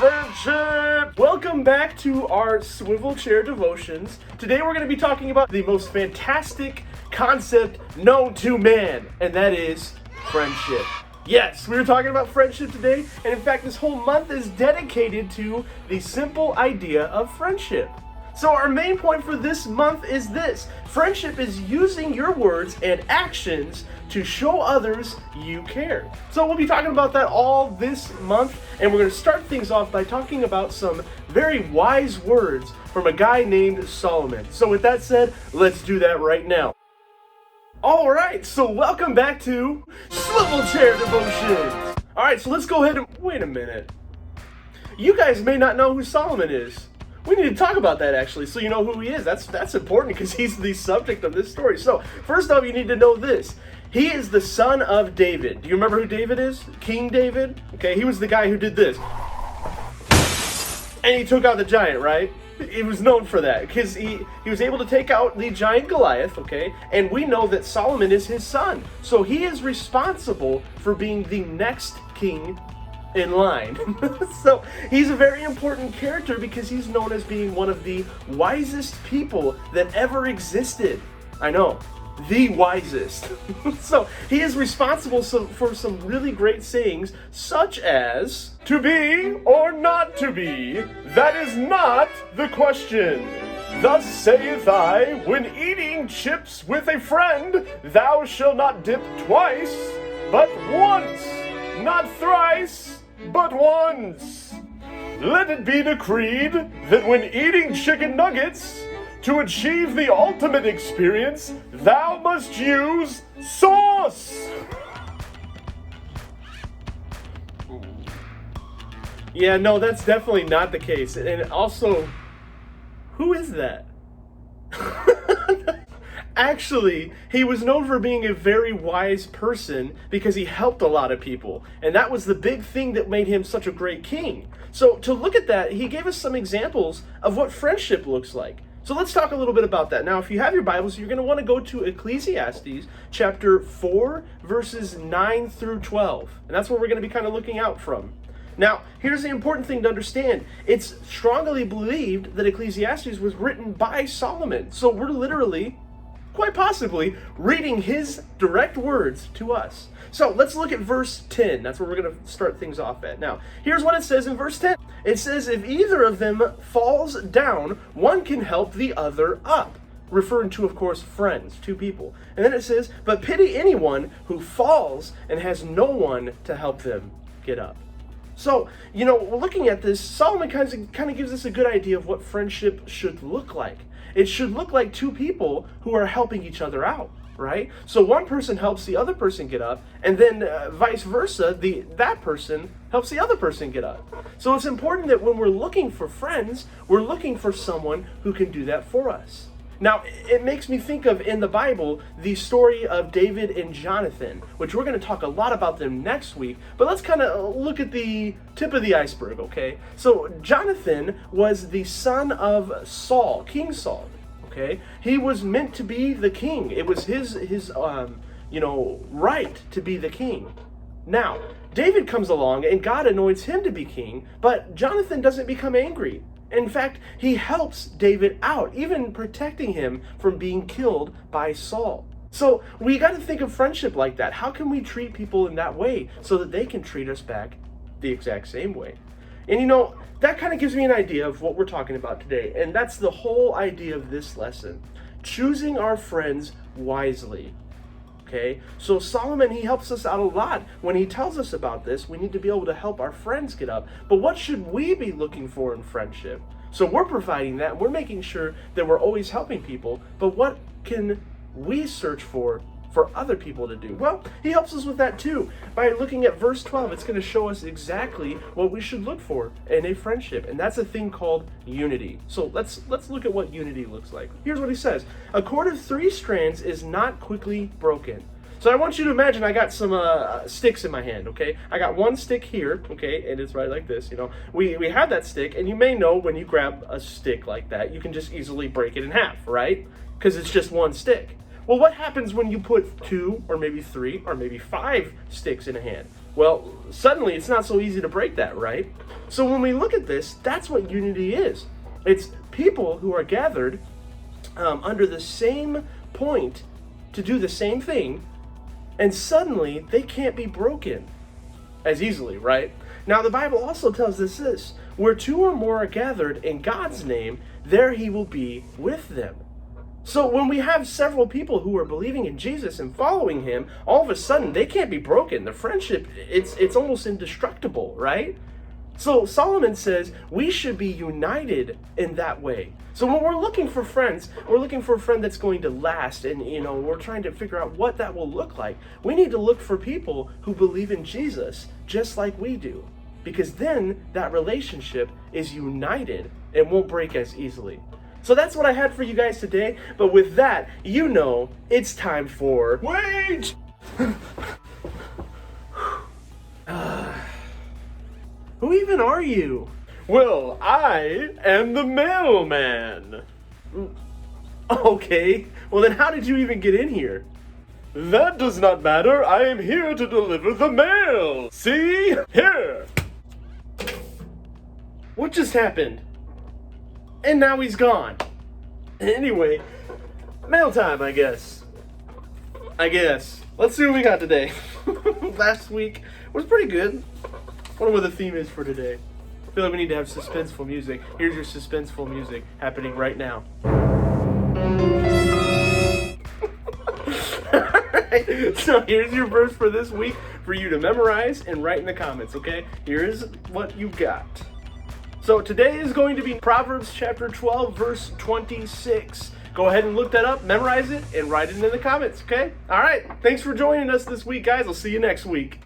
friendship! Welcome back to our Swivel Chair Devotions. Today we're going to be talking about the most fantastic concept known to man, and that is friendship. Yes, we were talking about friendship today, and in fact this whole month is dedicated to the simple idea of friendship. So our main point for this month is this: friendship is using your words and actions to show others you care. So we'll be talking about that all this month, and we're going to start things off by talking about some very wise words from a guy named Solomon. So with that said, let's do that right now. Alright, so welcome back to Swivel Chair Devotions. Alright, so let's go ahead and... Wait a minute. You guys may not know who Solomon is. We need to talk about that actually, so you know who he is. That's important because he's the subject of this story. So, first off, you need to know this. He is the son of David. Do you remember who David is? King David? Okay, he was the guy who did this. And he took out the giant, right? He was known for that because he was able to take out the giant Goliath, okay? And we know that Solomon is his son. So he is responsible for being the next king in line. So he's a very important character because he's known as being one of the wisest people that ever existed. I know, the wisest. So he is responsible for some really great sayings, such as, "To be or not to be, that is not the question. Thus saith I, when eating chips with a friend, thou shalt not dip twice, but once, not thrice, but once. Let it be decreed that when eating chicken nuggets, to achieve the ultimate experience, thou must use sauce." Yeah, no, that's definitely not the case. And also, who is that? Actually, he was known for being a very wise person because he helped a lot of people. And that was the big thing that made him such a great king. So to look at that, he gave us some examples of what friendship looks like. So let's talk a little bit about that. Now, if you have your Bibles, you're going to want to go to Ecclesiastes chapter 4, verses 9 through 12. And that's what we're going to be kind of looking out from. Now, here's the important thing to understand. It's strongly believed that Ecclesiastes was written by Solomon. So we're literally, quite possibly, reading his direct words to us. So let's look at verse 10. That's where we're going to start things off at. Now, here's what it says in verse 10. It says, "If either of them falls down, one can help the other up." Referring to, of course, friends, two people. And then it says, "But pity anyone who falls and has no one to help them get up." So, looking at this, Solomon kind of gives us a good idea of what friendship should look like. It should look like two people who are helping each other out, right? So one person helps the other person get up, and then vice versa, that person helps the other person get up. So it's important that when we're looking for friends, we're looking for someone who can do that for us. Now, it makes me think of, in the Bible, the story of David and Jonathan, which we're going to talk a lot about them next week, but let's kind of look at the tip of the iceberg, okay? So Jonathan was the son of Saul, King Saul, okay? He was meant to be the king. It was his right to be the king. Now, David comes along and God anoints him to be king, but Jonathan doesn't become angry. In fact, he helps David out, even protecting him from being killed by Saul. So we got to think of friendship like that. How can we treat people in that way so that they can treat us back the exact same way? And that kind of gives me an idea of what we're talking about today. And that's the whole idea of this lesson. Choosing our friends wisely. Okay, so Solomon, he helps us out a lot when he tells us about this. We need to be able to help our friends get up. But what should we be looking for in friendship? So we're providing that. We're making sure that we're always helping people. But what can we search for other people to do? Well, he helps us with that too. By looking at verse 12, it's going to show us exactly what we should look for in a friendship. And that's a thing called unity. So let's look at what unity looks like. Here's what he says. "A cord of 3 strands is not quickly broken." So I want you to imagine I got some sticks in my hand, okay? I got one stick here, okay, and it's right like this, We have that stick, and you may know when you grab a stick like that, you can just easily break it in half, right? Because it's just one stick. Well, what happens when you put 2 or maybe 3 or maybe 5 sticks in a hand? Well, suddenly it's not so easy to break that, right? So when we look at this, that's what unity is. It's people who are gathered under the same point to do the same thing, and suddenly they can't be broken as easily, right? Now the Bible also tells us this: where two or more are gathered in God's name, there he will be with them. So when we have several people who are believing in Jesus and following him, all of a sudden they can't be broken. The friendship, it's almost indestructible, right? So Solomon says we should be united in that way. So when we're looking for friends, we're looking for a friend that's going to last, and we're trying to figure out what that will look like. We need to look for people who believe in Jesus just like we do, because then that relationship is united and won't break as easily. So that's what I had for you guys today. But with that, it's time for... Wait! Who even are you? Well, I am the mailman. Okay, well then how did you even get in here? That does not matter. I am here to deliver the mail. See? Here. What just happened? And now he's gone. Anyway, mail time, I guess. Let's see what we got today. Last week was pretty good. Wonder what the theme is for today. I feel like we need to have suspenseful music. Here's your suspenseful music happening right now. Alright, so here's your verse for this week for you to memorize and write in the comments, okay? Here's what you got. So today is going to be Proverbs chapter 12, verse 26. Go ahead and look that up, memorize it, and write it in the comments, okay? All right, thanks for joining us this week, guys. I'll see you next week.